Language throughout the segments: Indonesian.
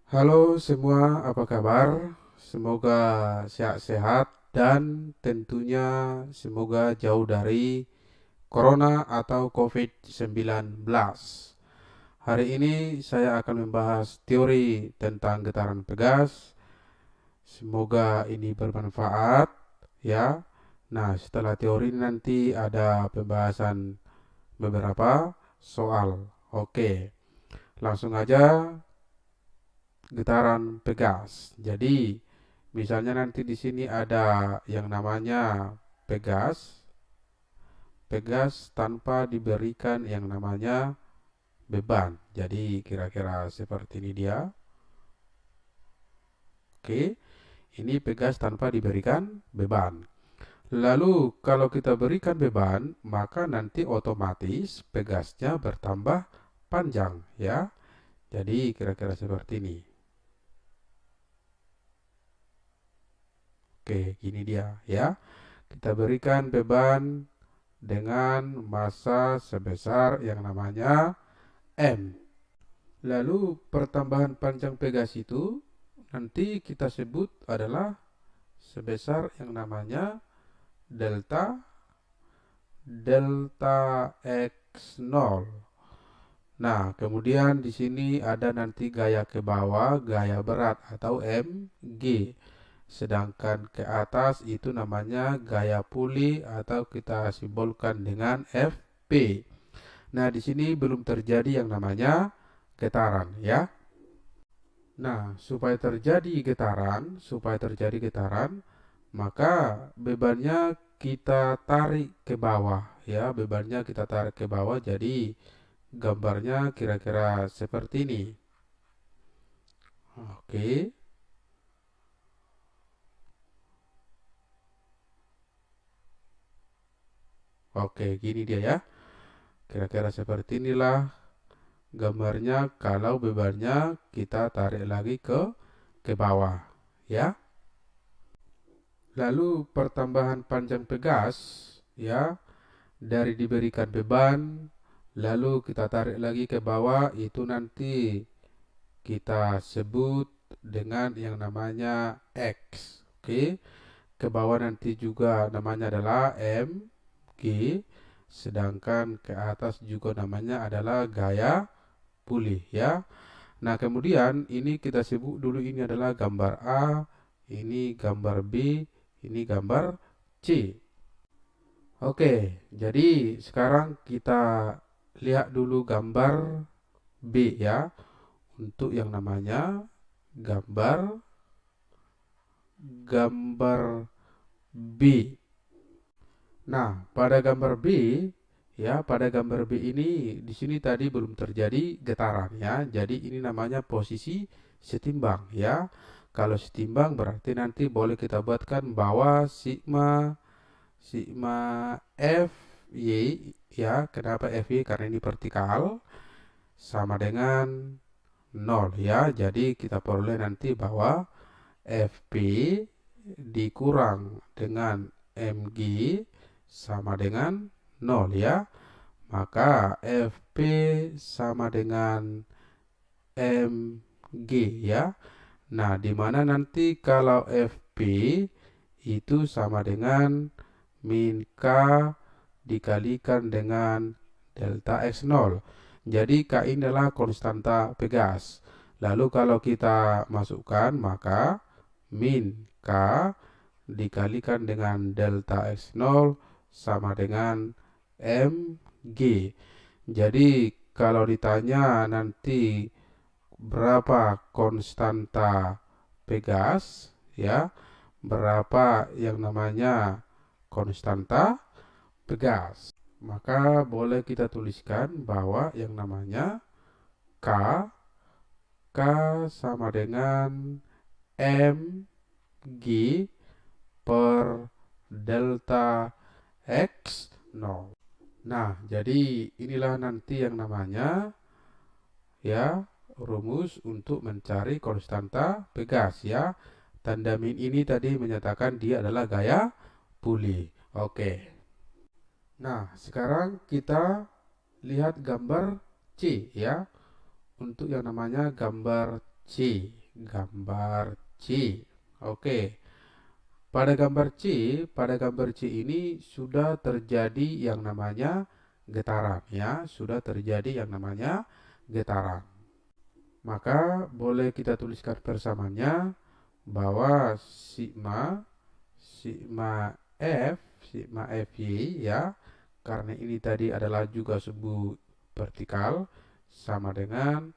Halo semua, apa kabar? Semoga sehat-sehat dan tentunya semoga jauh dari Corona atau COVID-19. Hari ini saya akan membahas teori tentang getaran pegas. Semoga ini bermanfaat ya. Nah, setelah teori nanti ada pembahasan beberapa soal. Oke, langsung aja getaran pegas. Jadi, misalnya nanti di sini ada yang namanya pegas, pegas tanpa diberikan yang namanya beban. Jadi, kira-kira seperti ini dia. Oke, ini pegas tanpa diberikan beban. Lalu, kalau kita berikan beban, maka nanti otomatis pegasnya bertambah panjang, ya. Jadi, kira-kira seperti ini. Oke, gini dia, ya. Kita berikan beban dengan massa sebesar yang namanya M. Lalu pertambahan panjang pegas itu nanti kita sebut adalah sebesar yang namanya delta delta X0. Nah, kemudian di sini ada nanti gaya ke bawah, gaya berat atau mg. Sedangkan ke atas itu namanya gaya pulih atau kita simbolkan dengan Fp. Nah, di sini belum terjadi yang namanya getaran ya. Nah, supaya terjadi getaran, maka bebannya kita tarik ke bawah ya, bebannya kita tarik ke bawah. Jadi gambarnya kira-kira seperti ini. Oke. Oke, gini dia ya. Kira-kira seperti inilah gambarnya kalau bebannya kita tarik lagi ke bawah ya. Lalu pertambahan panjang pegas ya, dari diberikan beban lalu kita tarik lagi ke bawah itu nanti kita sebut dengan yang namanya X. Oke. Ke bawah nanti juga namanya adalah mg, sedangkan ke atas juga namanya adalah gaya pulih ya. Nah, kemudian ini kita sebut dulu ini adalah gambar A, ini gambar B, ini gambar C. Oke, jadi sekarang kita lihat dulu gambar B ya. Untuk yang namanya gambar gambar B. Nah, pada gambar B ini di sini tadi belum terjadi getaran ya. Jadi ini namanya posisi setimbang ya. Kalau setimbang berarti nanti boleh kita buatkan bahwa sigma sigma Fy ya. Kenapa Fy? Karena ini vertikal sama dengan 0 ya. Jadi kita peroleh nanti bahwa Fp dikurang dengan Mg sama dengan 0 ya. Maka Fp sama dengan Mg ya. Nah, di mana nanti kalau Fp itu sama dengan min K dikalikan dengan delta X0. Jadi K ini adalah konstanta pegas. Lalu kalau kita masukkan maka min K dikalikan dengan delta X0 sama dengan Mg. Jadi kalau ditanya nanti berapa konstanta pegas ya, berapa yang namanya konstanta pegas, maka boleh kita tuliskan bahwa yang namanya K K sama dengan Mg per delta X0. Nah, jadi inilah nanti yang namanya ya rumus untuk mencari konstanta pegas ya. Tanda min ini tadi menyatakan dia adalah gaya pulih. Oke. Nah, sekarang kita lihat gambar C ya. Untuk yang namanya gambar C. Gambar C. Oke. Pada gambar C ini sudah terjadi yang namanya getaran ya, sudah terjadi yang namanya getaran. Maka boleh kita tuliskan persamaannya bahwa sigma Fy ya, karena ini tadi adalah juga sebuah vertikal, sama dengan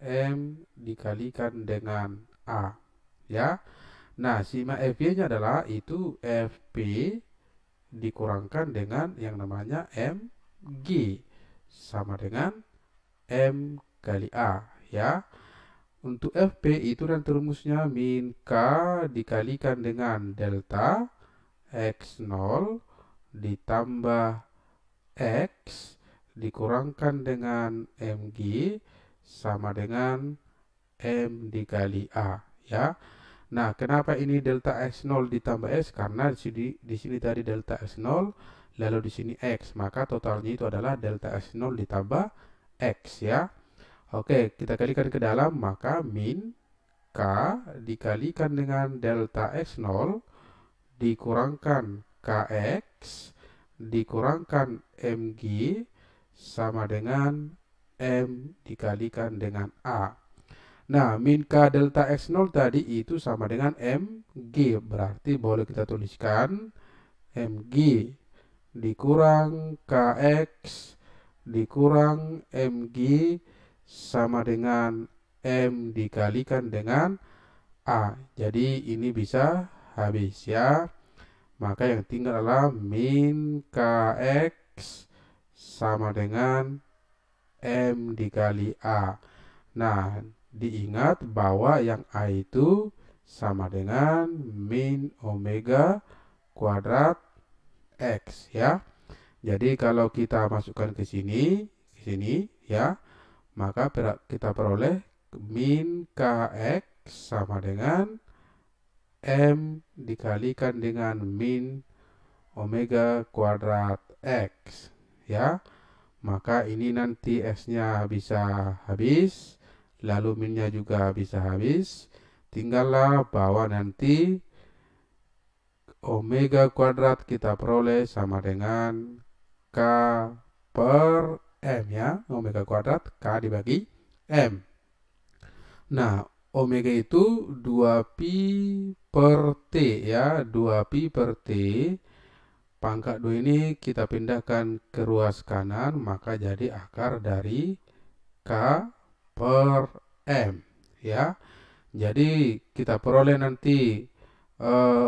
M dikalikan dengan A ya. Nah, sigma Fy-nya adalah itu Fp dikurangkan dengan yang namanya Mg sama dengan M kali A ya. Untuk Fp itu nanti rumusnya min K dikalikan dengan delta X0 ditambah X dikurangkan dengan Mg sama dengan M dikali A ya. Nah, kenapa ini delta X0 ditambah X? Karena di sini tadi delta X0 lalu di sini X, maka totalnya itu adalah delta X0 ditambah X ya. Oke, kita kalikan ke dalam, maka min K dikalikan dengan delta X0 dikurangkan Kx dikurangkan Mg sama dengan M dikalikan dengan A. Nah, min K delta X0 tadi itu sama dengan Mg, berarti boleh kita tuliskan Mg dikurang Kx dikurang Mg sama dengan M dikalikan dengan A. Jadi ini bisa habis ya. Maka yang tinggal adalah min Kx sama dengan M dikali A. Nah, diingat bahwa yang A itu sama dengan min omega kuadrat X ya. Jadi kalau kita masukkan ke sini ya, maka kita peroleh min Kx sama dengan M dikalikan dengan min omega kuadrat X ya. Maka ini nanti X-nya bisa habis, lalu min-nya juga bisa habis. Tinggallah bahwa nanti omega kuadrat kita peroleh sama dengan K per M ya. Omega kuadrat K dibagi M. Nah, omega itu 2pi per T ya. 2pi per T. Pangkat 2 ini kita pindahkan ke ruas kanan, maka jadi akar dari K per M ya. Jadi kita peroleh nanti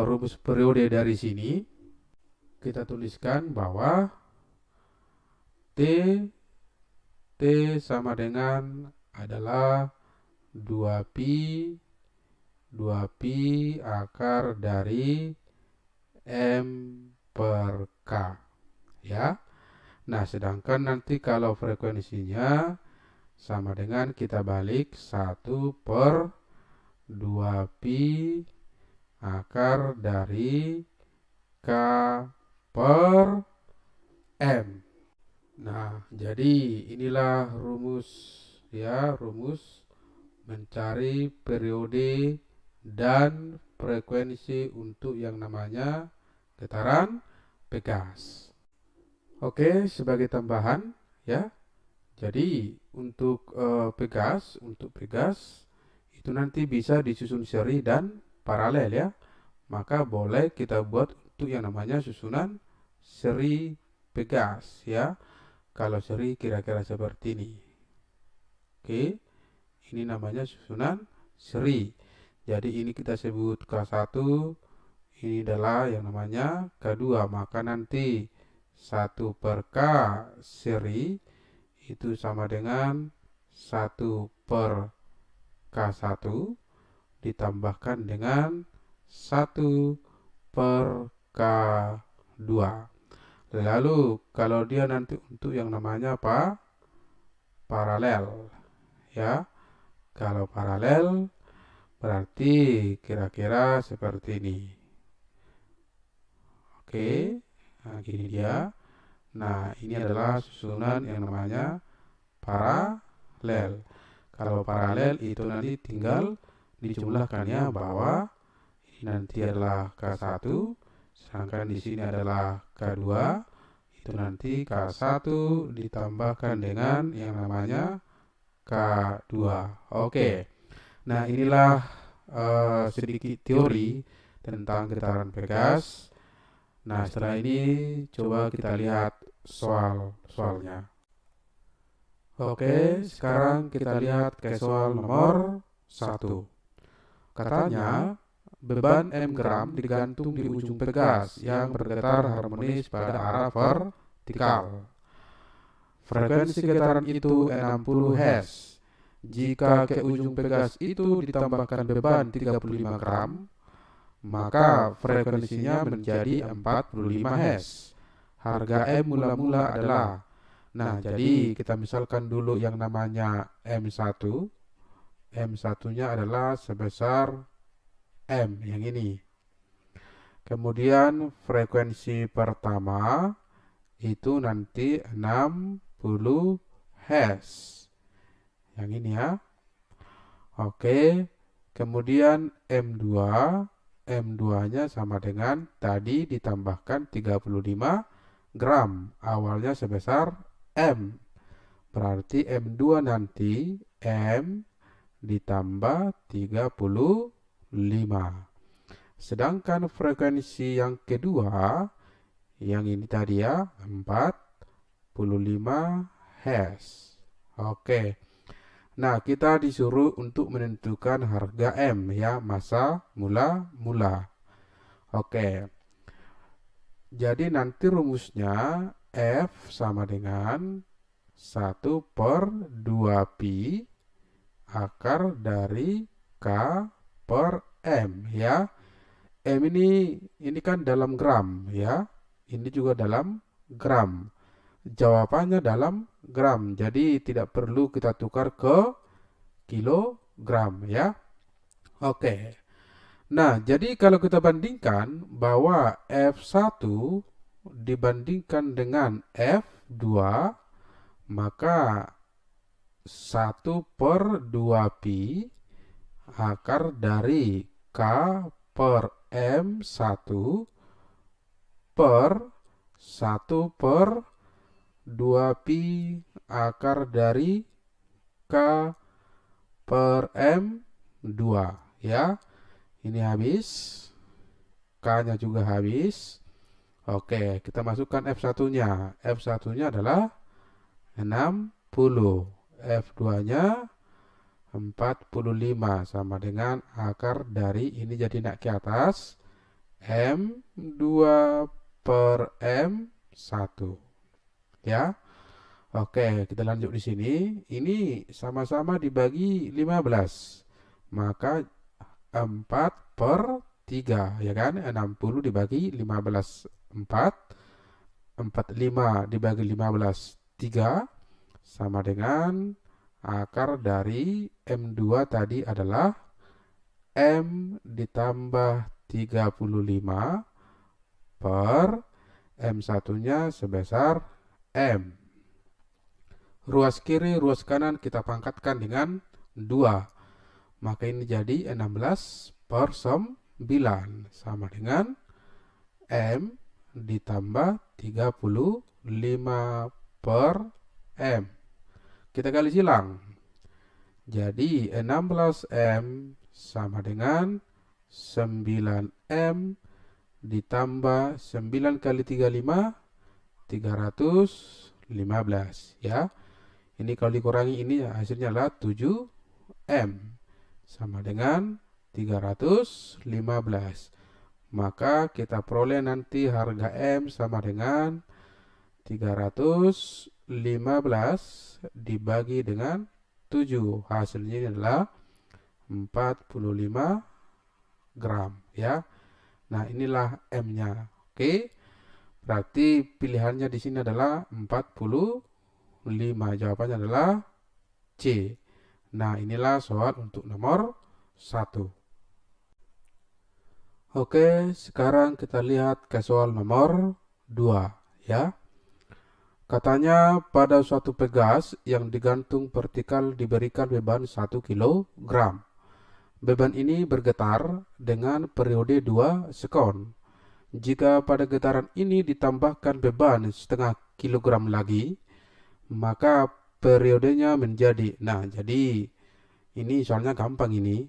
rumus periode dari sini. Kita tuliskan bahwa T sama dengan adalah 2pi akar dari M per K ya. Nah, sedangkan nanti kalau frekuensinya sama dengan kita balik 1 per 2pi akar dari K per M. Nah, jadi inilah rumus ya, rumus mencari periode dan frekuensi untuk yang namanya getaran pegas. Oke, sebagai tambahan ya. Jadi untuk pegas itu nanti bisa disusun seri dan paralel ya. Maka boleh kita buat untuk yang namanya susunan seri pegas ya. Kalau seri kira-kira seperti ini. Oke, ini namanya susunan seri. Jadi ini kita sebut K1, ini adalah yang namanya K2. Maka nanti 1 per K seri itu sama dengan 1 per K1 ditambahkan dengan 1 per K2. Lalu kalau dia nanti untuk yang namanya apa? Paralel ya. Kalau paralel berarti kira-kira seperti ini. Oke, nah gini dia. Nah, ini adalah susunan yang namanya paralel. Kalau paralel itu nanti tinggal dijumlahkannya bahwa ini nanti adalah K1, sedangkan di sini adalah K2, itu nanti K1 ditambahkan dengan yang namanya K2. Oke. Nah, inilah sedikit teori tentang getaran Pegas. Nah, setelah ini coba kita lihat soalnya. Oke, sekarang kita lihat ke soal nomor 1. Katanya, beban M gram digantung di ujung pegas yang bergetar harmonis pada arah vertikal. Frekuensi getaran itu 60 Hz. Jika ke ujung pegas itu ditambahkan beban 35 gram, maka frekuensinya menjadi 45 Hz. Harga M mula-mula adalah, nah jadi kita misalkan dulu yang namanya M1. M1-nya adalah sebesar M yang ini. Kemudian frekuensi pertama itu nanti 60 Hz. Yang ini ya. Oke. Kemudian M2. M2-nya sama dengan tadi ditambahkan 35 gram. Awalnya sebesar M. Berarti M2 nanti M ditambah 35. Sedangkan frekuensi yang kedua, yang ini tadi ya, 45 Hz. Oke. Nah, kita disuruh untuk menentukan harga M ya, masa mula-mula. Oke. Jadi nanti rumusnya F sama dengan 1/2pi akar dari K per M ya. M ini kan dalam gram ya. Ini juga dalam gram. Jawabannya dalam gram. Jadi tidak perlu kita tukar ke kilogram ya. Oke. Nah, jadi kalau kita bandingkan bahwa F1 dibandingkan dengan F2, maka 1/2pi akar dari K per M1 per 1/2pi akar dari K per M2 ya. Ini habis, K-nya juga habis. Oke, kita masukkan F1-nya. F1-nya adalah 60. F2-nya 45 sama dengan akar dari ini jadi naik ke atas M2 per M1 ya. Oke, kita lanjut di sini. Ini sama-sama dibagi 15. Maka 4/3 ya kan? 60 dibagi 15 4. 45 dibagi 15 3 sama dengan akar dari M2 tadi adalah M ditambah 35 per M1-nya sebesar M. Ruas kiri, ruas kanan kita pangkatkan dengan 2. Maka ini jadi 16/9 sama dengan M ditambah 35 per M. Kita kali silang. Jadi 16M sama dengan 9M ditambah 9 kali 35, 315 ya. Ini kalau dikurangi ini hasilnya adalah 7M sama dengan 315. Maka kita peroleh nanti harga M sama dengan 315 dibagi dengan 7. Hasilnya adalah 45 gram ya. Nah, inilah M-nya. Oke. Berarti pilihannya di sini adalah 45. Jawabannya adalah C. Nah, inilah soal untuk nomor 1. Oke, sekarang kita lihat ke soal nomor 2 ya. Katanya pada suatu pegas yang digantung vertikal diberikan beban 1 kilogram. Beban ini bergetar dengan periode 2 sekon. Jika pada getaran ini ditambahkan beban setengah kilogram lagi, maka periodenya menjadi. Nah, jadi ini soalnya gampang ini.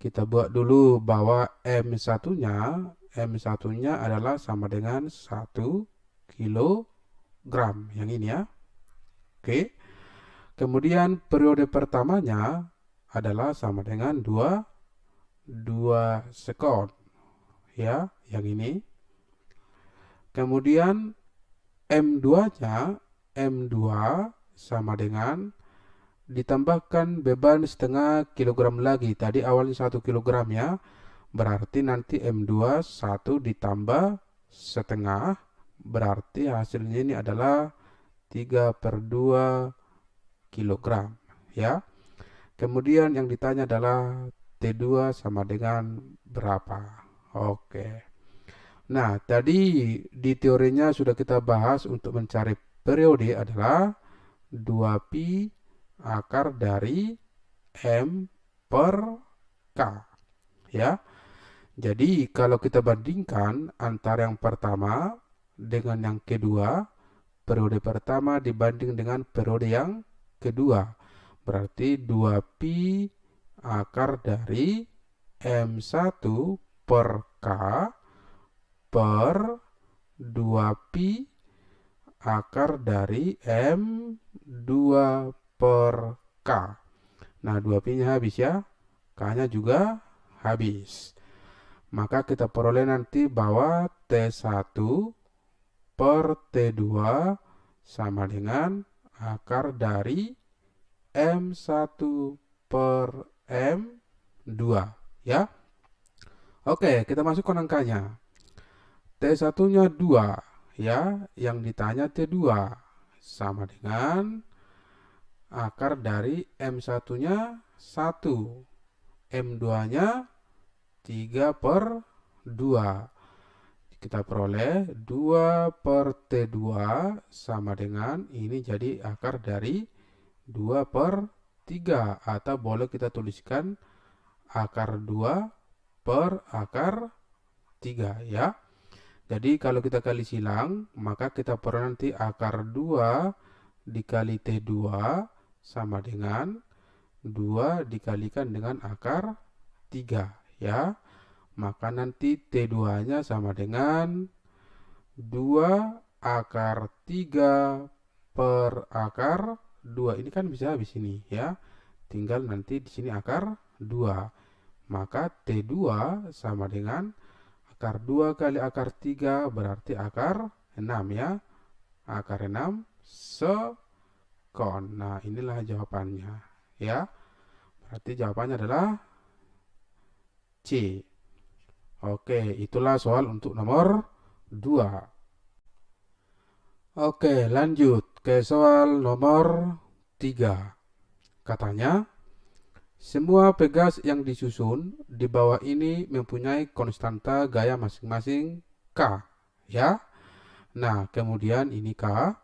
Kita buat dulu bahwa M1-nya adalah sama dengan 1 kilogram. Yang ini ya. Oke. Kemudian periode pertamanya adalah sama dengan 2 sekon. Ya, yang ini. Kemudian M2-nya, M2 sama dengan ditambahkan beban setengah kilogram lagi. Tadi awalnya 1 kilogram ya. Berarti nanti M2 1 ditambah setengah. Berarti hasilnya ini adalah 3/2 kilogram. Ya. Kemudian yang ditanya adalah T2 sama dengan berapa. Oke. Nah, tadi di teorinya sudah kita bahas untuk mencari periode adalah 2pi akar dari M per K. Ya. Jadi kalau kita bandingkan antara yang pertama dengan yang kedua, periode pertama dibanding dengan periode yang kedua, berarti 2pi akar dari M1 per K per 2pi akar dari M2 per K. Nah, 2pi-nya habis ya, K-nya juga habis. Maka kita peroleh nanti bahwa T1 per T2 sama dengan akar dari M1 per M2 ya. Oke, kita masukkan angkanya. T1-nya 2 ya, yang ditanya T2 sama dengan akar dari M1-nya 1, M2-nya 3/2. Kita peroleh 2 per T2 sama dengan ini jadi akar dari 2/3, atau boleh kita tuliskan akar 2 per akar 3 ya. Jadi kalau kita kali silang, maka kita peroleh nanti akar 2 dikali T2 sama dengan 2 dikalikan dengan akar 3 ya. Maka nanti T2-nya sama dengan 2 akar 3 per akar 2. Ini kan bisa habis ini ya. Tinggal nanti di sini akar 2. Maka T2 sama dengan akar 2 kali akar 3 berarti akar 6 ya. Akar 6 sekon. Nah, inilah jawabannya ya. Berarti jawabannya adalah C. Oke, itulah soal untuk nomor 2. Oke, lanjut ke soal nomor 3. Katanya, semua pegas yang disusun di bawah ini mempunyai konstanta gaya masing-masing K. Ya. Nah, kemudian ini K.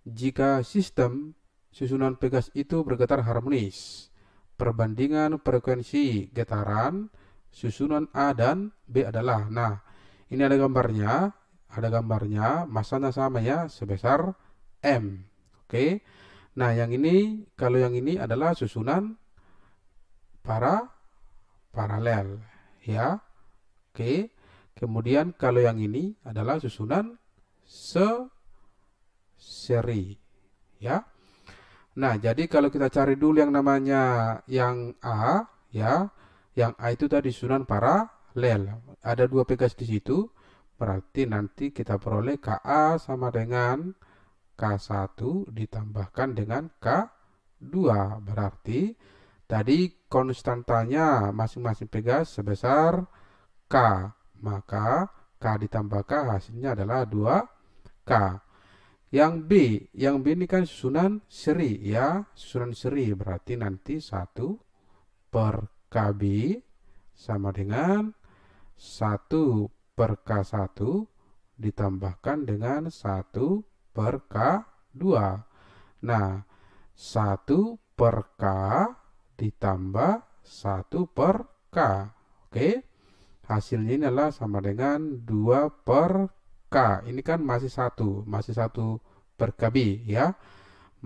Jika sistem susunan pegas itu bergetar harmonis, perbandingan frekuensi getaran susunan A dan B adalah. Nah, ini ada gambarnya, masanya sama ya, sebesar M. Oke. Nah, yang ini, kalau yang ini adalah susunan paralel ya. Oke. Kemudian kalau yang ini adalah susunan seri ya. Nah, jadi kalau kita cari dulu yang namanya yang A ya, yang A itu tadi susunan paralel. Ada 2 pegas di situ, berarti nanti kita peroleh KA sama dengan K1 ditambahkan dengan K2. Berarti tadi konstantanya masing-masing pegas sebesar K. Maka K ditambah K hasilnya adalah 2K. Yang B ini kan susunan seri ya, susunan seri berarti nanti 1 per KB sama dengan 1 per K1 ditambahkan dengan 1 per K2. Nah, 1 per K ditambah 1 per K. Oke, hasilnya ini adalah sama dengan 2 per K. Ini kan masih 1 per KB ya.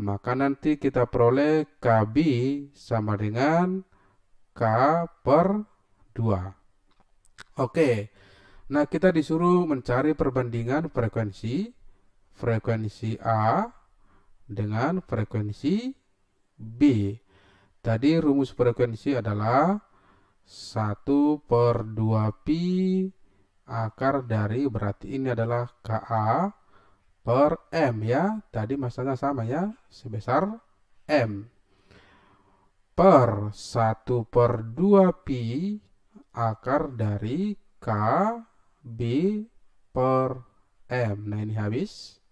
Maka nanti kita peroleh KB sama dengan K per 2. Oke, nah kita disuruh mencari perbandingan frekuensi A dengan frekuensi B. Tadi rumus frekuensi adalah 1 per 2 pi akar dari, berarti ini adalah Ka per M ya. Tadi masanya sama ya, sebesar M. Per 1 per 2 pi akar dari KB per M. Nah ini habis,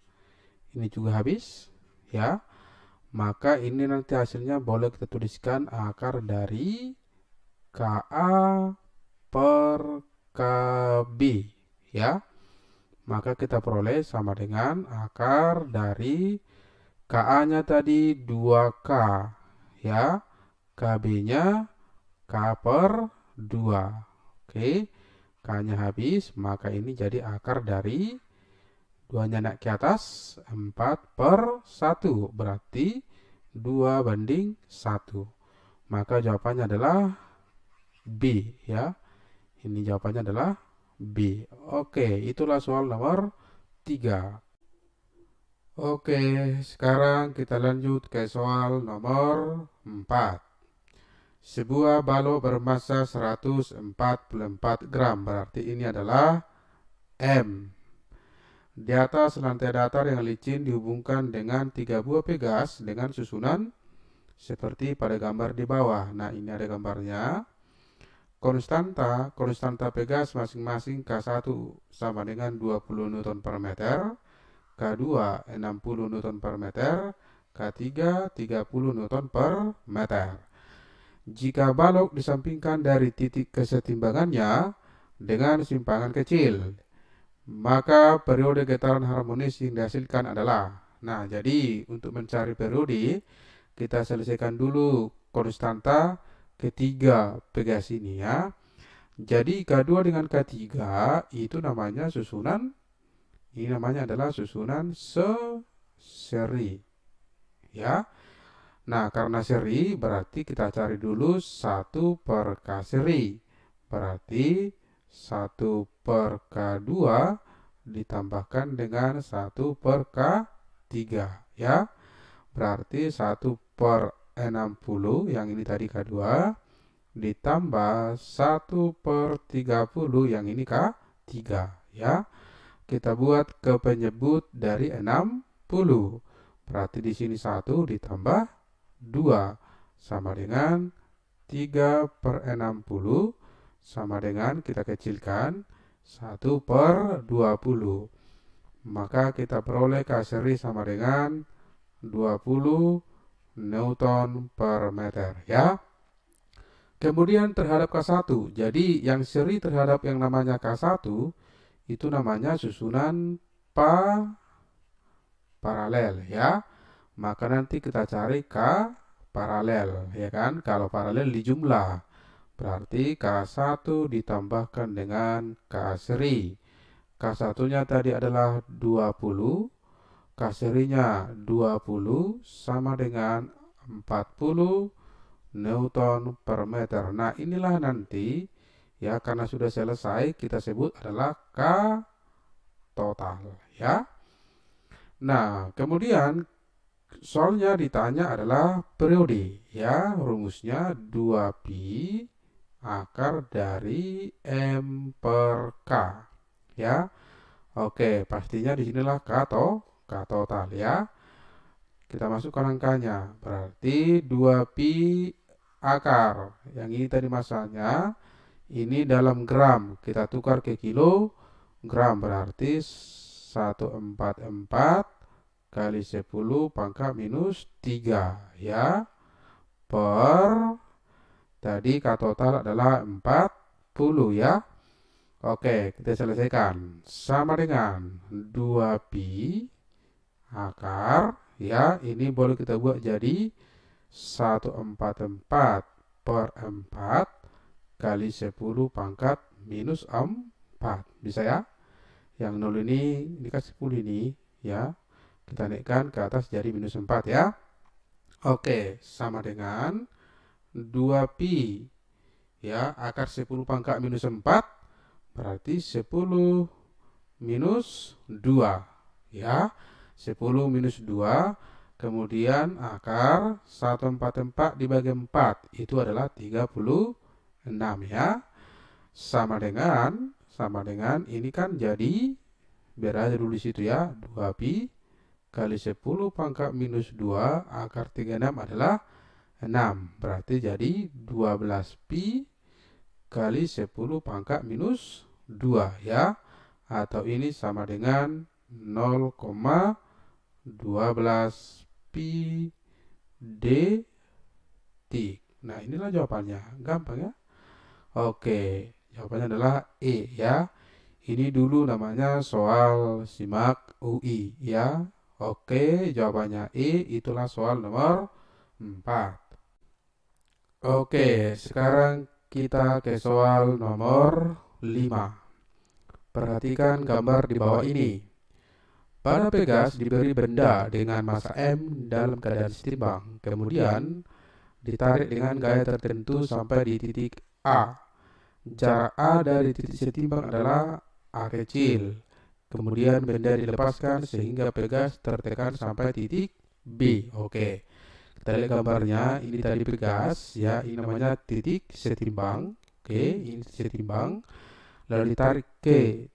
ini juga habis ya. Maka ini nanti hasilnya boleh kita tuliskan akar dari KA per KB ya. Maka kita peroleh sama dengan akar dari KA-nya tadi 2K ya. KB-nya K per 2. Oke, K-nya habis, maka ini jadi akar dari 2-nya naik ke atas, 4 per 1. Berarti 2 banding 1. Maka jawabannya adalah B ya. Ini jawabannya adalah B. Oke, itulah soal nomor 3. Oke, sekarang kita lanjut ke soal nomor 4. Sebuah balok bermassa 144 gram, berarti ini adalah M. Di atas lantai datar yang licin dihubungkan dengan 3 buah pegas dengan susunan seperti pada gambar di bawah. Nah, ini ada gambarnya. Konstanta pegas masing-masing K1 sama dengan 20 Newton per meter, K2 60 Newton per meter, K3 30 Newton per meter. Jika balok disampingkan dari titik kesetimbangannya dengan simpangan kecil, maka periode getaran harmonis yang dihasilkan adalah. Nah, jadi untuk mencari periode, kita selesaikan dulu konstanta ketiga pegas ini ya. Jadi K2 dengan K3 itu namanya susunan, ini namanya adalah susunan seri ya. Nah, karena seri berarti kita cari dulu 1 per K seri. Berarti 1 per K2 ditambahkan dengan 1 per K3 ya. Berarti 1 per 60 yang ini tadi K2 ditambah 1 per 30 yang ini K3 ya. Kita buat ke penyebut dari 60. Berarti di sini 1 ditambah 2 sama dengan 3 per 60 sama dengan kita kecilkan 1 per 20. Maka kita peroleh K seri sama dengan 20 Newton per meter ya. Kemudian terhadap K1. Jadi yang seri terhadap yang namanya K1 itu namanya susunan paralel ya. Maka nanti kita cari K paralel ya kan. Kalau paralel di jumlah, berarti K1 ditambahkan dengan K seri. K1 nya tadi adalah 20, K serinya 20 sama dengan 40 Newton per meter. Nah, inilah nanti ya, karena sudah selesai kita sebut adalah K total ya. Nah, kemudian soalnya ditanya adalah periode ya. Rumusnya 2pi akar dari M per K ya. Oke, pastinya di sinilah K total ya. Kita masukkan angkanya, berarti 2pi akar. Yang ini tadi masanya, ini dalam gram. Kita tukar ke kilogram, berarti 144 kali 10 pangkat minus 3 ya. Per, tadi K total adalah 40 ya. Oke, kita selesaikan. Sama dengan 2pi akar, ya, ini boleh kita buat jadi 144 per 4 kali 10 pangkat minus 4. Bisa ya? Yang 0 ini kan 10 ini, ya. Kita naikkan ke atas jadi minus 4 ya. Oke, sama dengan 2pi, ya, akar 10 pangkat minus 4 berarti 10 minus 2, ya. 10 minus 2, kemudian akar 144 dibagi 4 itu adalah 36, ya. Sama dengan ini kan jadi biar aja dulu di situ ya, 2pi kali 10 pangkat minus 2 akar 36 adalah 6. Berarti jadi 12pi kali 10 pangkat minus 2, ya. Atau ini sama dengan 0,12 pi detik. Nah, inilah jawabannya. Gampang ya? Oke, jawabannya adalah E ya. Ini dulu namanya soal SIMAK UI ya. Oke, jawabannya E, itulah soal nomor 4. Oke, sekarang kita ke soal nomor 5. Perhatikan gambar di bawah ini. Pada Pegas diberi benda dengan massa M dalam keadaan setimbang. Kemudian ditarik dengan gaya tertentu sampai di titik A. Jarak A dari titik setimbang adalah A kecil. Kemudian benda dilepaskan sehingga Pegas tertekan sampai titik B. Oke. Kita lihat gambarnya. Ini tadi Pegas, ya. Ini namanya titik setimbang. Oke, ini setimbang. Lalu ditarik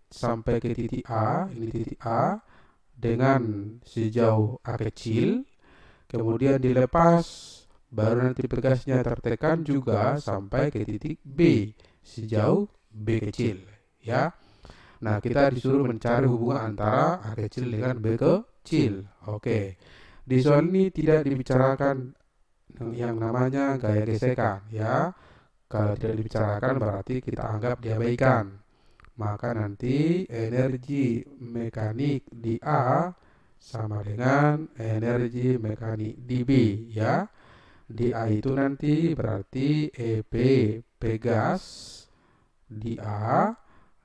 sampai ke titik A. Ini titik A dengan sejauh A kecil. Kemudian dilepas, baru nanti Pegasnya tertekan juga sampai ke titik B sejauh B kecil, ya. Nah, kita disuruh mencari hubungan antara A kecil dengan B kecil. Oke. Di soal ini tidak dibicarakan yang namanya gaya gesekan, ya. Kalau tidak dibicarakan berarti kita anggap diabaikan. Maka nanti energi mekanik di A sama dengan energi mekanik di B, ya. Di A itu nanti berarti EP Pegas di A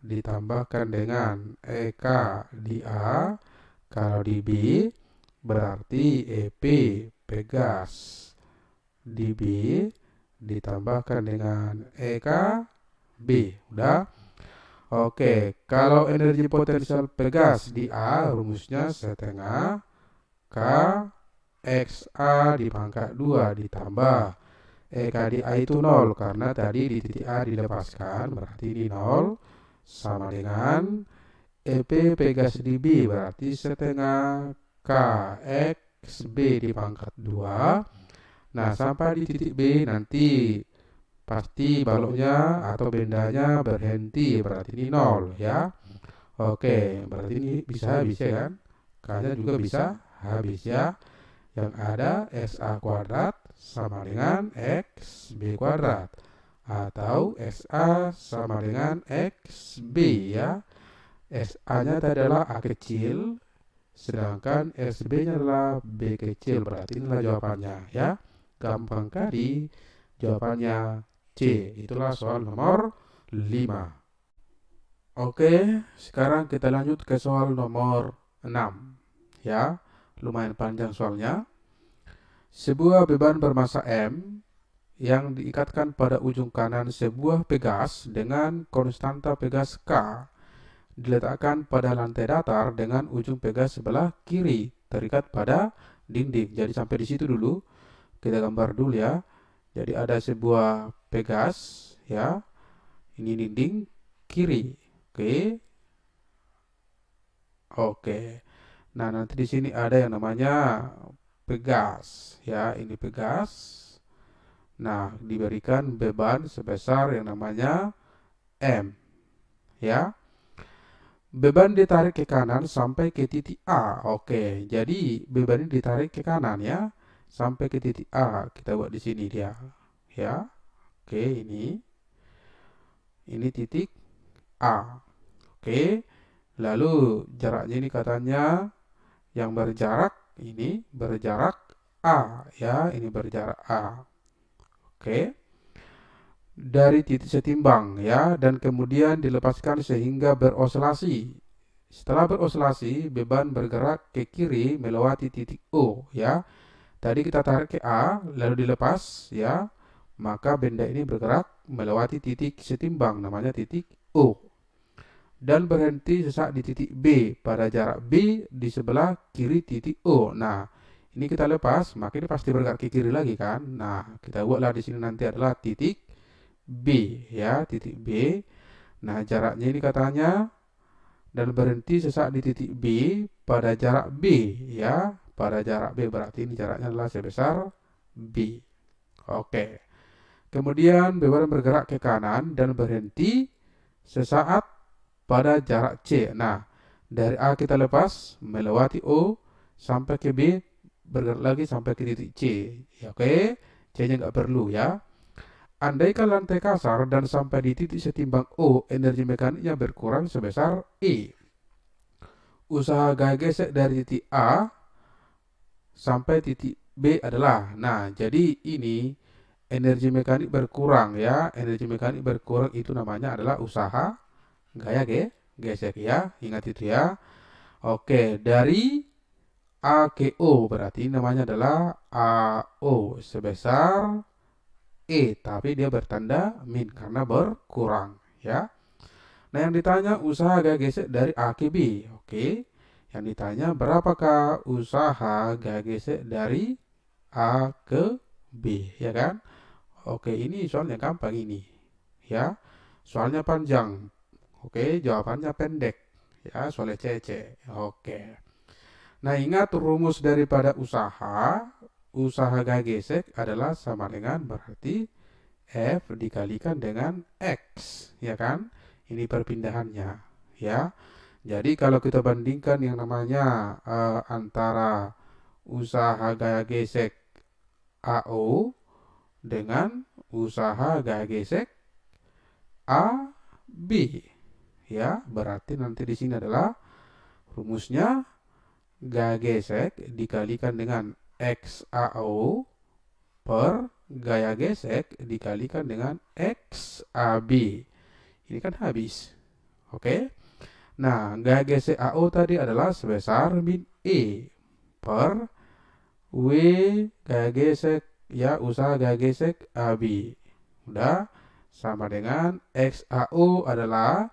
ditambahkan dengan EK di A. Kalau di B berarti EP Pegas di B ditambahkan dengan EK B. Udah? Oke, kalau energi potensial Pegas di A rumusnya setengah K XA dipangkat 2 ditambah EK di A itu 0 karena tadi di titik A dilepaskan berarti ini 0 sama dengan EP Pegas di B berarti setengah K XB dipangkat 2. Nah, sampai di titik B nanti pasti baloknya atau bendanya berhenti berarti ini 0 ya. Oke, berarti ini bisa habis ya kan? K-nya juga bisa habis ya. Yang ada SA kuadrat sama dengan XB kuadrat. Atau SA sama dengan XB ya. SA-nya tadi adalah A kecil, sedangkan SB-nya adalah B kecil. Berarti inilah jawabannya ya. Gampang kali jawabannya C. Itulah soal nomor 5. Oke, sekarang kita lanjut ke soal nomor 6. Ya, lumayan panjang soalnya. Sebuah beban bermassa M yang diikatkan pada ujung kanan sebuah Pegas dengan konstanta Pegas K diletakkan pada lantai datar dengan ujung Pegas sebelah kiri terikat pada dinding. Jadi sampai di situ dulu. Kita gambar dulu ya. Jadi ada sebuah Pegas ya. Ini dinding kiri. Oke. Oke. Nah, nanti di sini ada yang namanya Pegas ya. Ini Pegas. Nah, diberikan beban sebesar yang namanya M ya. Beban ditarik ke kanan sampai ke titik A. Oke, jadi beban ini ditarik ke kanan ya sampai ke titik A. Kita buat di sini dia. Ya. Oke, ini titik A. Oke. Lalu jaraknya ini katanya Yang berjarak ini berjarak A ya, ini berjarak A. Oke. Dari titik setimbang ya, dan kemudian dilepaskan sehingga berosilasi. Setelah berosilasi, beban bergerak ke kiri melewati titik O ya. Tadi kita tarik ke A, lalu dilepas ya, maka benda ini bergerak melewati titik setimbang, namanya titik O. Dan berhenti sesaat di titik B pada jarak B di sebelah kiri titik O. Nah, ini kita lepas, maka ini pasti bergerak ke kiri lagi kan. Nah, kita buatlah di sini nanti adalah titik B ya, titik B. Nah, jaraknya ini katanya dan berhenti sesaat di titik B pada jarak B ya, pada jarak B berarti ini jaraknya adalah sebesar B. Oke. Kemudian beban bergerak ke kanan dan berhenti sesaat pada jarak C. Nah, dari A kita lepas melewati O sampai ke B, bergerak lagi sampai ke titik C. Ya, oke, C-nya nggak perlu ya. Andaikan lantai kasar dan sampai di titik setimbang O, energi mekaniknya berkurang sebesar E. Usaha gaya gesek dari titik A sampai titik B adalah, nah jadi ini energi mekanik berkurang ya, energi mekanik berkurang itu namanya adalah usaha gaya gesek ya, ingat itu ya. Oke, dari A ke O berarti namanya adalah AO sebesar E, tapi dia bertanda min karena berkurang ya. Nah, yang ditanya usaha gaya gesek dari A ke B. Oke. Yang ditanya berapakah usaha gaya gesek dari A ke B, ya kan? Oke, ini soalnya gampang ini. Ya. Soalnya panjang. Oke, jawabannya pendek. Ya, soalnya CC. Oke. Nah, ingat rumus daripada usaha gaya gesek adalah sama dengan berarti F dikalikan dengan X, ya kan? Ini perpindahannya, ya. Jadi kalau kita bandingkan yang namanya antara usaha gaya gesek AO dengan usaha gaya gesek AB, ya, berarti nanti di sini adalah rumusnya gaya gesek dikalikan dengan XAO per gaya gesek dikalikan dengan XAB. Ini kan habis. Oke. Nah, gaya gesek AO tadi adalah sebesar min E per W gaya gesek ya, usaha gaya gesek AB. Udah, sama dengan XAO adalah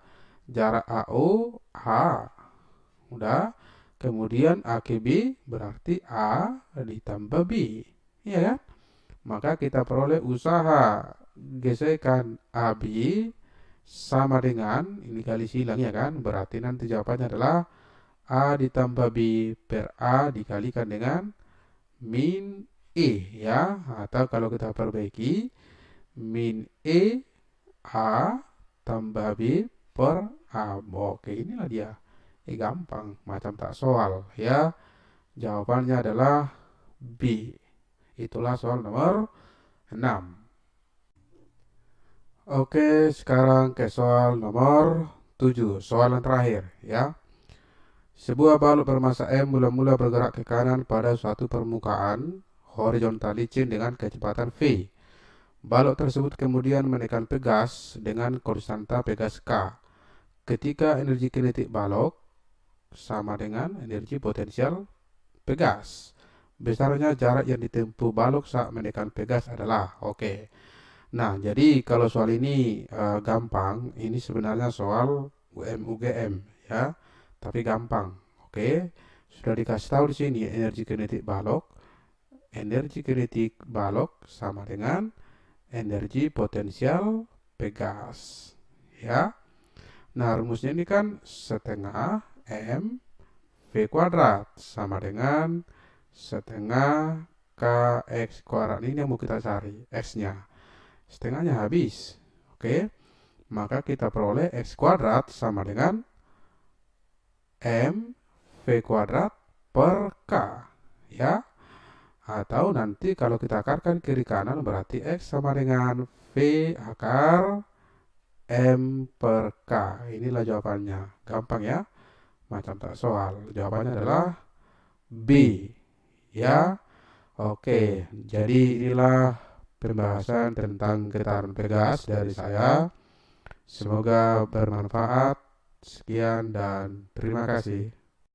jarak AO A. Udah. Kemudian AKB berarti A ditambah B. Iya kan? Maka kita peroleh usaha gesekan AB sama dengan, ini kali silang ya kan, berarti nanti jawabannya adalah A ditambah B per A dikalikan dengan min E ya, atau kalau kita perbaiki min E A tambah B per A. Oke, inilah dia. Gampang, macam tak soal ya. Jawabannya adalah B. Itulah soal nomor 6. Oke, sekarang ke soal nomor 7. Soal yang terakhir ya. Sebuah balok bermassa M mula-mula bergerak ke kanan pada suatu permukaan horizontal licin dengan kecepatan V. Balok tersebut kemudian menekan pegas dengan konstanta pegas K. Ketika energi kinetik balok sama dengan energi potensial pegas. Besarnya jarak yang ditempuh balok saat menekan pegas adalah, oke. Nah, jadi kalau soal ini gampang, ini sebenarnya soal UM-UGM ya, tapi gampang. Oke, sudah dikasih tahu di sini energi kinetik balok. Energi kinetik balok sama dengan energi potensial pegas. Ya. Nah, rumusnya ini kan setengah M V kuadrat sama dengan setengah KX kuadrat. Ini yang mau kita cari, X-nya. Setengahnya habis. Oke. Maka kita peroleh X kuadrat sama dengan M V kuadrat per K. Ya. Atau nanti kalau kita akarkan kiri kanan berarti X sama dengan V akar M per K. Inilah jawabannya. Gampang ya. Macam tak soal. Jawabannya adalah B. Ya, oke. Jadi inilah pembahasan tentang getaran pegas dari saya. Semoga bermanfaat. Sekian dan terima kasih.